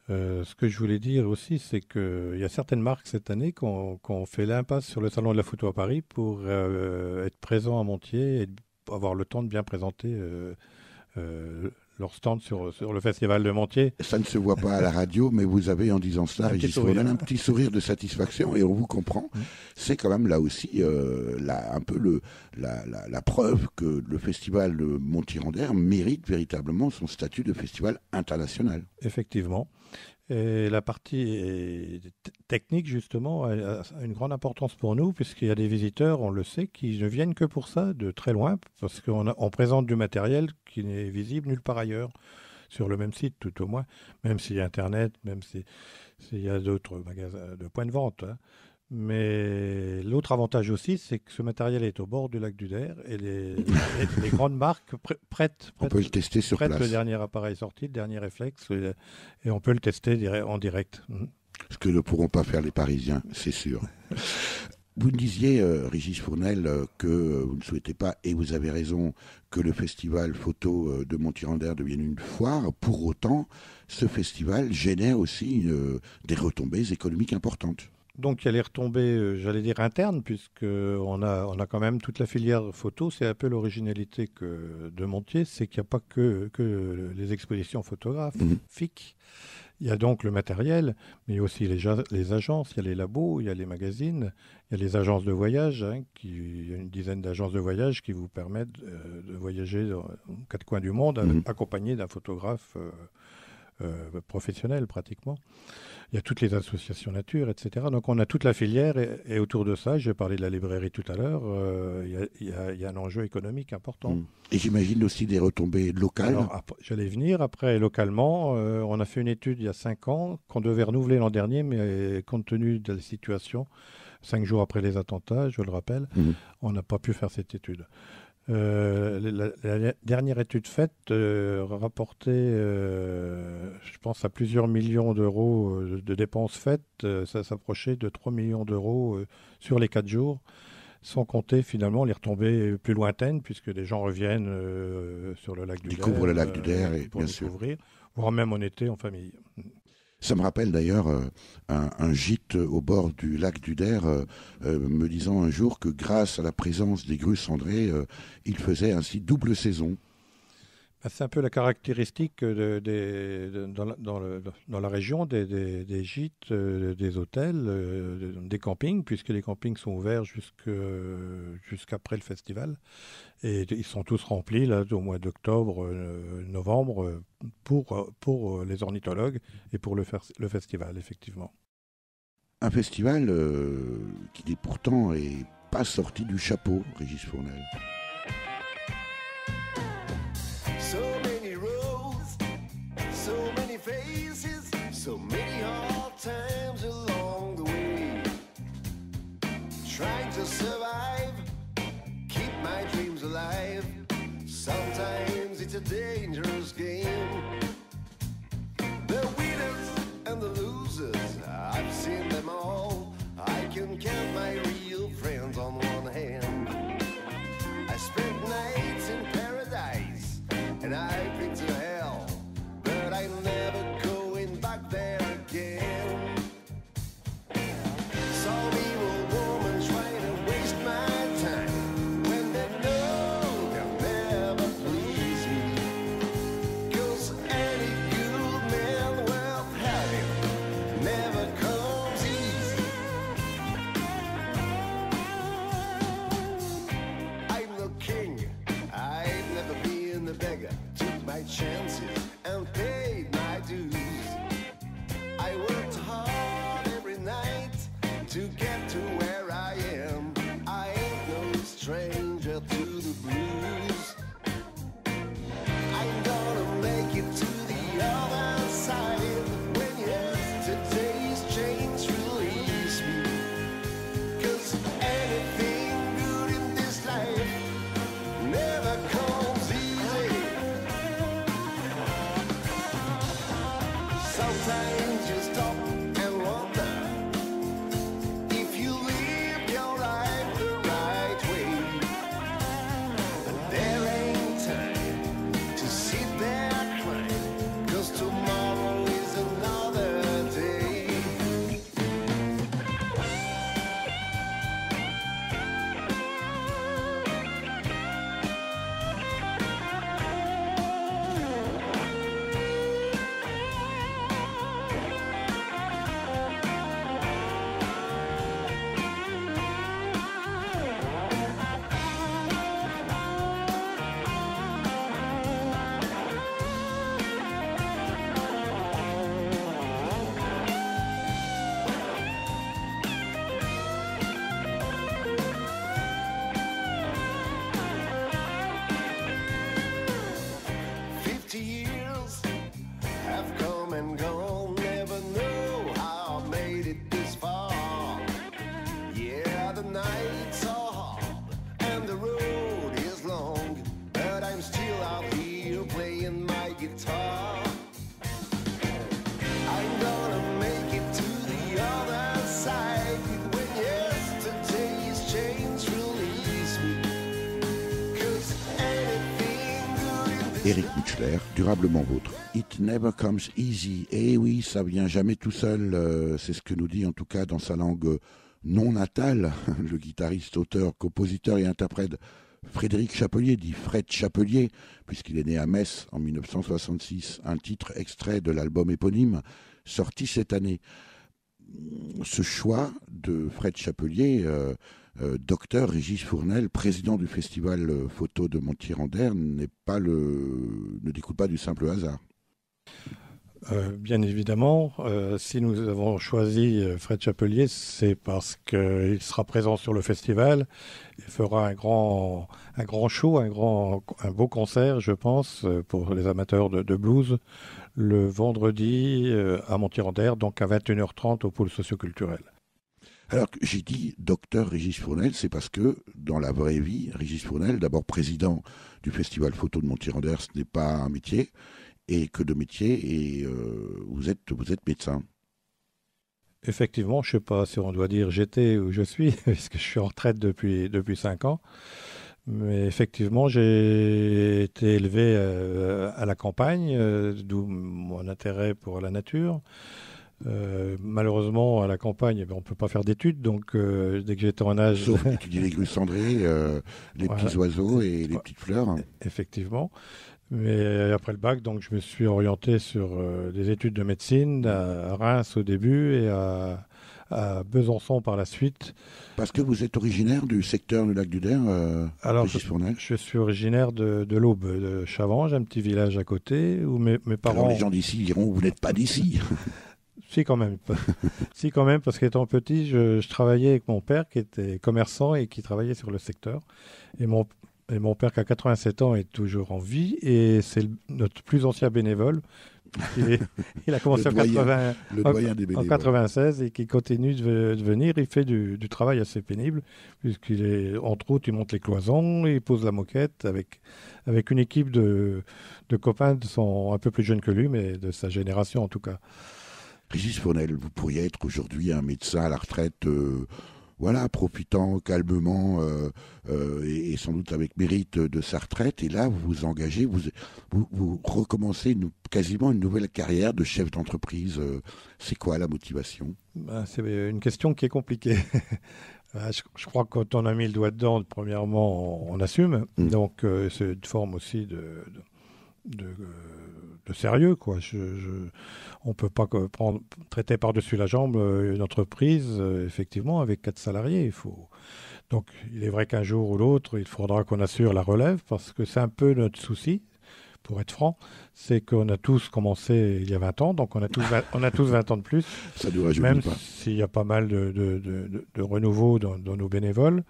Ce que je voulais dire aussi, c'est qu'il y a certaines marques cette année qui ont fait l'impasse sur le Salon de la Photo à Paris pour être présents à Montier et avoir le temps de bien présenter leur stand sur le festival de Montier. Ça ne se voit pas à la radio, mais vous avez, en disant cela, Régis Fournel, un petit sourire de satisfaction, et on vous comprend. C'est quand même là aussi un peu la preuve que le festival de Montier-en-Der mérite véritablement son statut de festival international. Effectivement. Et la partie technique, justement, a une grande importance pour nous, puisqu'il y a des visiteurs, on le sait, qui ne viennent que pour ça, de très loin, parce qu'on présente du matériel qui n'est visible nulle part ailleurs, sur le même site, tout au moins, même s'il y a Internet, même s'il y a d'autres magasins de points de vente. Hein. Mais l'autre avantage aussi, c'est que ce matériel est au bord du lac du Der, et les grandes marques prêtent on peut le tester sur place. Le dernier appareil sorti, le dernier réflexe, et on peut le tester en direct. Ce que ne pourront pas faire les Parisiens, c'est sûr. Vous me disiez, Régis Fournel, que vous ne souhaitez pas, et vous avez raison, que le festival photo de Montier-en-Der devienne une foire. Pour autant, ce festival génère aussi des retombées économiques importantes. Donc il y a les retombées, j'allais dire internes, puisqu'on a quand même toute la filière photo. C'est un peu l'originalité de Montier, c'est qu'il n'y a pas que les expositions photographiques. Il y a donc le matériel, mais il y a aussi les agences, il y a les labos, il y a les magazines, il y a les agences de voyage, il y a une dizaine d'agences de voyage qui vous permettent de voyager dans 4 coins du monde, accompagné d'un photographe professionnel pratiquement. Il y a toutes les associations nature, etc. Donc on a toute la filière et autour de ça, j'ai parlé de la librairie tout à l'heure, il y a un enjeu économique important. Et j'imagine aussi des retombées locales. Alors, j'allais venir. Après, localement, on a fait une étude il y a 5 ans qu'on devait renouveler l'an dernier, mais compte tenu de la situation, 5 jours après les attentats, je le rappelle, on n'a pas pu faire cette étude. La dernière étude faite rapportait, je pense, à plusieurs millions d'euros de dépenses faites. Ça s'approchait de 3 millions d'euros sur les 4 jours, sans compter finalement les retombées plus lointaines, puisque les gens reviennent sur le lac du Der. Découvrent le lac du Der, et pour bien sûr. Voire même en été en famille. Ça me rappelle d'ailleurs un gîte au bord du lac du Der me disant un jour que grâce à la présence des grues cendrées, il faisait ainsi double saison. C'est un peu la caractéristique dans la région des gîtes, des hôtels, des campings, puisque les campings sont ouverts jusqu'après le festival. Et ils sont tous remplis là, au mois d'octobre, novembre, pour les ornithologues et pour le festival, effectivement. Un festival qui n'est pourtant pas sorti du chapeau, Régis Fournel. So many roads, so many faces, so many hard times along the way. Trying to survive, keep my dreams alive. Sometimes it's a dangerous game. The winners and the losers, I've seen them all. I can count my real friends on one hand. I spent nights in paradise, and I've been to hell, but I'm never going back there again. Some evil woman trying to waste my time when they know they'll never please me. 'Cause any good man worth having never comes easy. I'm the king, I've never been the beggar. Took my chances and paid my dues. I worked hard every night to get to where I am. I ain't no stranger to the blues. I'm gonna make it to the other side when yesterday's chains release me. 'Cause anything good in this life never comes easy. Sometimes you stop and wonder if you live your life the right way. Éric Mutchler, Durablement Vôtre. It never comes easy. Eh oui, ça vient jamais tout seul. C'est ce que nous dit en tout cas dans sa langue non natale le guitariste, auteur, compositeur et interprète Frédéric Chapelier, dit Fred Chapelier, puisqu'il est né à Metz en 1966. Un titre extrait de l'album éponyme sorti cette année. Ce choix de Fred Chapelier, docteur Régis Fournel, président du festival photo de Montier-en-Der, ne découle pas du simple hasard. Bien évidemment, si nous avons choisi Fred Chapelier, c'est parce qu'il sera présent sur le festival. Il fera un grand show, un beau concert, je pense, pour les amateurs de blues, le vendredi à Montier-en-Der, donc à 21h30 au pôle socioculturel. Alors, j'ai dit docteur Régis Fournel, c'est parce que dans la vraie vie, Régis Fournel, d'abord président du festival photo de Montier-en-Der, ce n'est pas un métier. Et que de métier, et vous êtes médecin. Effectivement, je ne sais pas si on doit dire j'étais ou je suis, puisque je suis en retraite depuis 5 ans. Mais effectivement, j'ai été élevé à la campagne, d'où mon intérêt pour la nature. Malheureusement, à la campagne, on ne peut pas faire d'études, donc dès que j'étais en âge... Sauf étudier les grues cendrées, les petits oiseaux et les petites fleurs. Effectivement. Mais après le bac, donc, je me suis orienté sur des études de médecine à Reims au début et à Besançon par la suite. Parce que vous êtes originaire du secteur du lac du Der, Alors, je suis originaire de l'Aube, de Chavanges, un petit village à côté, où mes parents... Alors les gens d'ici diront, vous n'êtes pas d'ici. Si, quand même. Si, quand même, parce qu'étant petit, je travaillais avec mon père qui était commerçant et qui travaillait sur le secteur. Et mon père, qui a 87 ans, est toujours en vie et c'est notre plus ancien bénévole. Il a commencé en 96 et qui continue de venir. Il fait du travail assez pénible, puisqu'il est, entre autres, il monte les cloisons, il pose la moquette avec une équipe de copains qui sont un peu plus jeunes que lui, mais de sa génération en tout cas. Régis Fournel, vous pourriez être aujourd'hui un médecin à la retraite... profitant calmement et sans doute avec mérite de sa retraite. Et là, vous vous engagez, vous recommencez quasiment une nouvelle carrière de chef d'entreprise. C'est quoi la motivation ? C'est une question qui est compliquée. Je crois que quand on a mis le doigt dedans, premièrement, on assume. Donc, c'est une forme aussi de sérieux, quoi. On ne peut pas traiter par-dessus la jambe une entreprise, effectivement, avec 4 salariés. Donc, il est vrai qu'un jour ou l'autre, il faudra qu'on assure la relève, parce que c'est un peu notre souci, pour être franc, c'est qu'on a tous commencé il y a 20 ans, donc on a tous 20 ans de plus. Ça ne nous rajeunit même pas. S'il y a pas mal de renouveau dans nos bénévoles.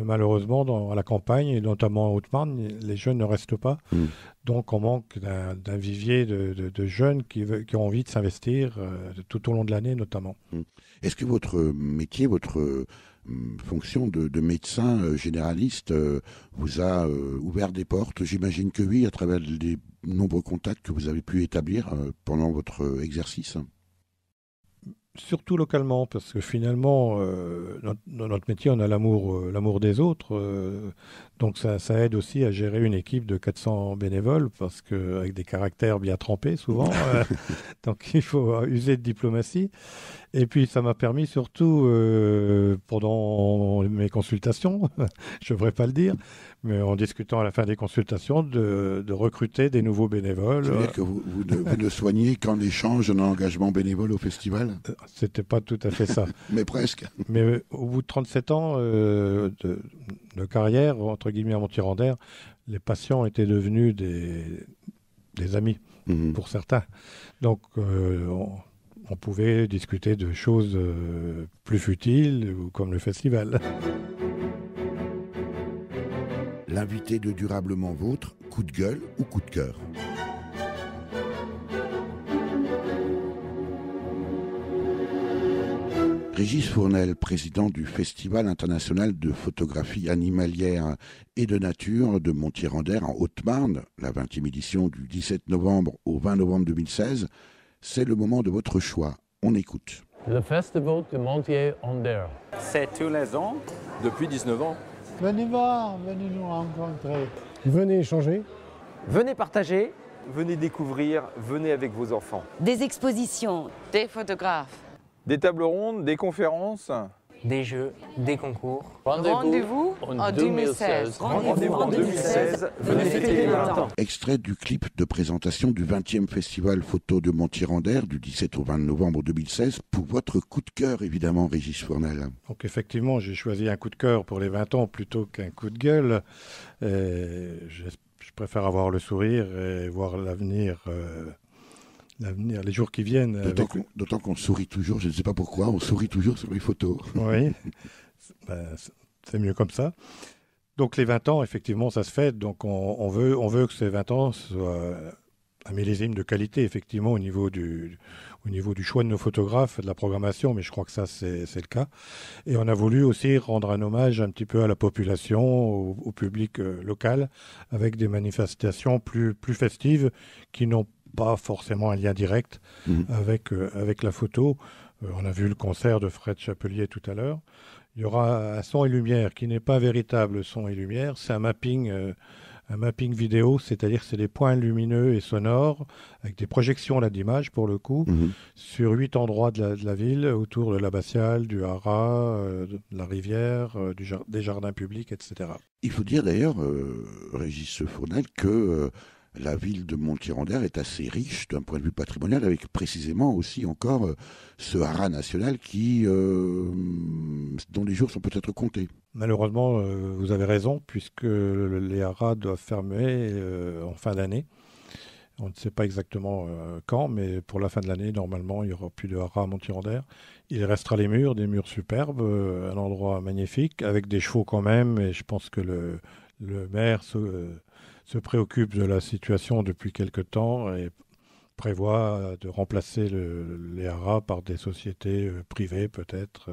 Malheureusement, à la campagne, et notamment en Haute-Marne, les jeunes ne restent pas. Donc, on manque d'un vivier de jeunes qui ont envie de s'investir tout au long de l'année, notamment. Est-ce que votre métier, votre fonction de médecin généraliste vous a ouvert des portes ? J'imagine que oui, à travers les nombreux contacts que vous avez pu établir pendant votre exercice. Surtout localement, parce que finalement, dans notre métier, on a l'amour des autres. Donc ça aide aussi à gérer une équipe de 400 bénévoles, parce qu'avec des caractères bien trempés souvent. Donc il faut user de diplomatie. Et puis ça m'a permis surtout, pendant mes consultations, je ne devrais pas le dire, mais en discutant à la fin des consultations, de recruter des nouveaux bénévoles. C'est-à-dire que vous ne soignez qu'en échange d'un engagement bénévole au festival ? C'était pas tout à fait ça. Mais presque. Mais au bout de 37 ans de carrière, entre guillemets, à Montier-en-Der, les patients étaient devenus des amis, pour certains. Donc, on pouvait discuter de choses plus futiles, comme le festival. L'invité de Durablement Vôtre, coup de gueule ou coup de cœur ? Régis Fournel, président du Festival international de photographie animalière et de nature de Montier-en-Der en Haute-Marne, la 20e édition du 17 novembre au 20 novembre 2016, c'est le moment de votre choix. On écoute. Le Festival de Montier-en-Der. C'est tous les ans. Depuis 19 ans. Venez voir, venez nous rencontrer. Venez échanger. Venez partager, venez découvrir, venez avec vos enfants. Des expositions, des photographes, Des tables rondes, des conférences, des jeux, des concours. Rendez-vous en 2016. Rendez-vous en 2016. Venez fêter les 20 ans. Extrait du clip de présentation du 20e Festival Photo de Montier-en-Der du 17 au 20 novembre 2016 pour votre coup de cœur, évidemment, Régis Fournel. Donc effectivement, j'ai choisi un coup de cœur pour les 20 ans plutôt qu'un coup de gueule. Je préfère avoir le sourire et voir l'avenir, les jours qui viennent. D'autant qu'on sourit toujours, je ne sais pas pourquoi, on sourit toujours sur les photos. Oui, c'est mieux comme ça. Donc les 20 ans, effectivement, ça se fête. Donc on veut que ces 20 ans soient un millésime de qualité, effectivement, au niveau du choix de nos photographes, de la programmation, mais je crois que ça, c'est le cas. Et on a voulu aussi rendre un hommage un petit peu à la population, au public local, avec des manifestations plus festives qui n'ont pas forcément un lien direct avec la photo. On a vu le concert de Fred Chapelier tout à l'heure. Il y aura un son et lumière qui n'est pas véritable son et lumière, c'est un mapping vidéo, c'est-à-dire c'est des points lumineux et sonores avec des projections là d'images pour le coup sur 8 endroits de la ville, autour de l'abbatiale, du haras, de la rivière, des jardins publics, etc. Il faut dire d'ailleurs, Régis Fournel, que la ville de Montier-en-Der est assez riche d'un point de vue patrimonial, avec précisément aussi encore ce haras national dont les jours sont peut-être comptés. Malheureusement, vous avez raison, puisque les haras doivent fermer en fin d'année. On ne sait pas exactement quand, mais pour la fin de l'année, normalement, il n'y aura plus de haras à Montier-en-Der. Il restera les murs, des murs superbes, un endroit magnifique, avec des chevaux quand même, et je pense que le maire se préoccupe de la situation depuis quelque temps et prévoit de remplacer les haras par des sociétés privées peut-être.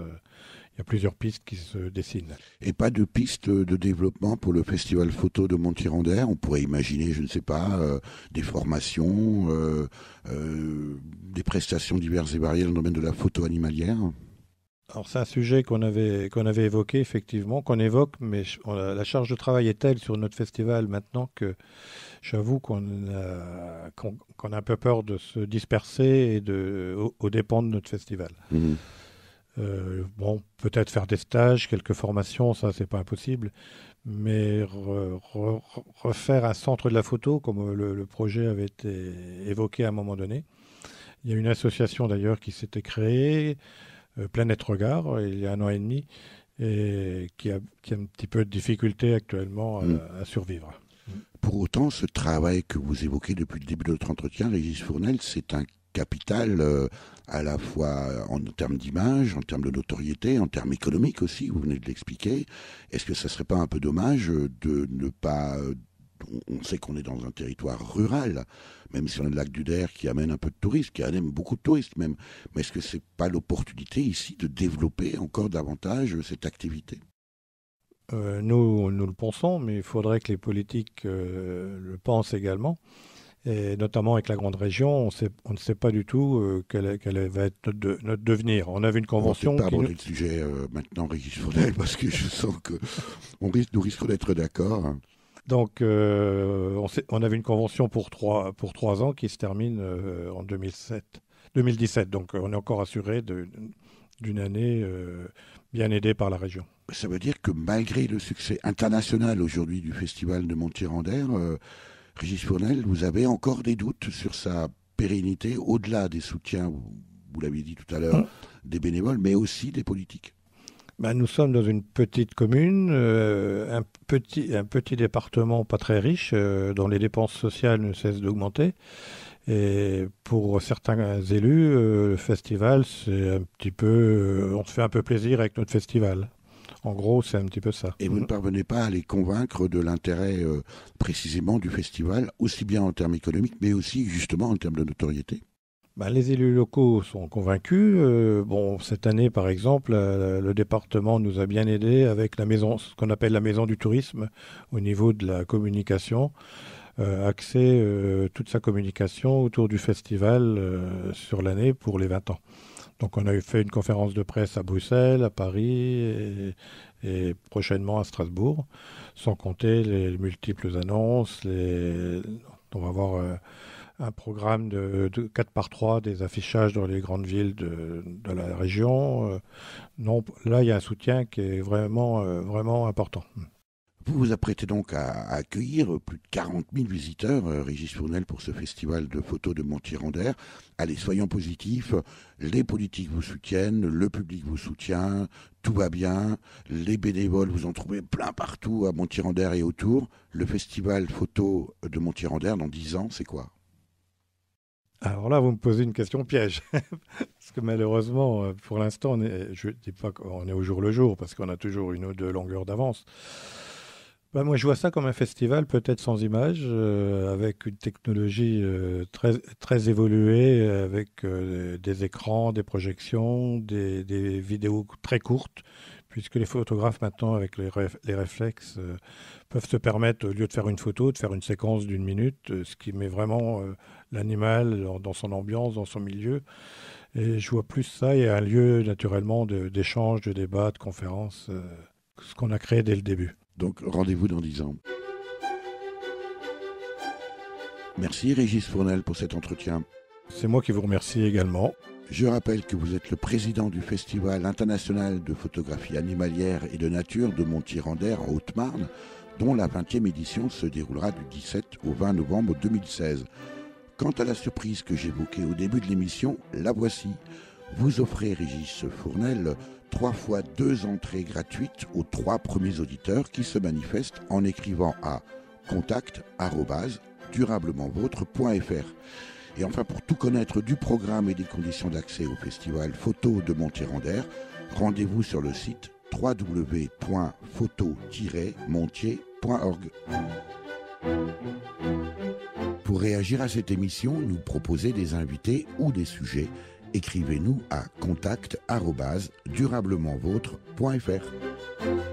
Il y a plusieurs pistes qui se dessinent. Et pas de piste de développement pour le festival photo de Montier-en-Der? On pourrait imaginer, je ne sais pas, des formations, des prestations diverses et variées dans le domaine de la photo animalière? Alors c'est un sujet qu'on avait évoqué effectivement, qu'on évoque, mais la charge de travail est telle sur notre festival maintenant que j'avoue qu'on a un peu peur de se disperser et aux dépens de notre festival. Bon, peut-être faire des stages, quelques formations, ça c'est pas impossible, mais refaire un centre de la photo comme le projet avait été évoqué à un moment donné. Il y a une association d'ailleurs qui s'était créée, Planète Regard, il y a 1 an et demi, et qui a un petit peu de difficulté actuellement à survivre. Pour autant, ce travail que vous évoquez depuis le début de notre entretien, Régis Fournel, c'est un capital à la fois en termes d'image, en termes de notoriété, en termes économiques aussi, vous venez de l'expliquer. Est-ce que ça ne serait pas un peu dommage de ne pas... On sait qu'on est dans un territoire rural, même si on a le lac du Der qui amène un peu de touristes, qui amène beaucoup de touristes même. Mais est-ce que ce n'est pas l'opportunité ici de développer encore davantage cette activité ? Nous le pensons, mais il faudrait que les politiques le pensent également. Et notamment avec la grande région, on ne sait pas du tout quel va être notre devenir. On avait une convention... On ne peut pas aborder le sujet maintenant, Régis Fournel, parce que je sens que nous risquons d'être d'accord. Donc, on avait une convention pour 3 ans qui se termine en 2017. Donc, on est encore assuré d'une année bien aidée par la région. Ça veut dire que malgré le succès international aujourd'hui du festival de Montier-en-Der, Régis Fournel, vous avez encore des doutes sur sa pérennité, au-delà des soutiens, vous l'avez dit tout à l'heure, des bénévoles, mais aussi des politiques. Nous sommes dans une petite commune, un petit département pas très riche, dont les dépenses sociales ne cessent d'augmenter. Et pour certains élus, le festival, c'est un petit peu... on se fait un peu plaisir avec notre festival. En gros, c'est un petit peu ça. Et vous ne parvenez pas à les convaincre de l'intérêt précisément du festival, aussi bien en termes économiques, mais aussi justement en termes de notoriété? Les élus locaux sont convaincus. Cette année, par exemple, le département nous a bien aidés avec ce qu'on appelle la maison du tourisme, au niveau de la communication, axer toute sa communication autour du festival sur l'année pour les 20 ans. Donc on a fait une conférence de presse à Bruxelles, à Paris et prochainement à Strasbourg, sans compter les multiples annonces. On va avoir un programme de 4x3, des affichages dans les grandes villes de la région. Non, là, il y a un soutien qui est vraiment important. Vous vous apprêtez donc à accueillir plus de 40 000 visiteurs, Régis Fournel, pour ce festival de photos de Montier-en-Der. Allez, soyons positifs, les politiques vous soutiennent, le public vous soutient, tout va bien, les bénévoles vous en trouvez plein partout à Montier-en-Der et autour. Le festival photo de Montier-en-Der, dans 10 ans, c'est quoi ? Alors là, vous me posez une question piège, parce que malheureusement, pour l'instant, je ne dis pas qu'on est au jour le jour, parce qu'on a toujours une ou deux longueurs d'avance. Moi, je vois ça comme un festival peut-être sans images, avec une technologie très évoluée, avec des écrans, des projections, des vidéos très courtes, puisque les photographes maintenant, avec les réflexes, peuvent se permettre, au lieu de faire une photo, de faire une séquence d'1 minute, ce qui met vraiment l'animal dans son ambiance, dans son milieu. Et je vois plus ça, et un lieu naturellement d'échange, de débat, de conférence, ce qu'on a créé dès le début. Donc rendez-vous dans 10 ans. Merci Régis Fournel pour cet entretien. C'est moi qui vous remercie également. Je rappelle que vous êtes le président du Festival international de photographie animalière et de nature de Montier-en-Der en Haute-Marne, dont la 20e édition se déroulera du 17 au 20 novembre 2016. Quant à la surprise que j'évoquais au début de l'émission, la voici. Vous offrez, Régis Fournel, 3 fois 2 entrées gratuites aux 3 premiers auditeurs qui se manifestent en écrivant à contact@durablementvôtre.fr. Et enfin, pour tout connaître du programme et des conditions d'accès au festival Photo de Montier-en-Der, rendez-vous sur le site www.photo-montier.org. Pour réagir à cette émission, nous proposer des invités ou des sujets, écrivez-nous à contact@durablementvôtre.fr.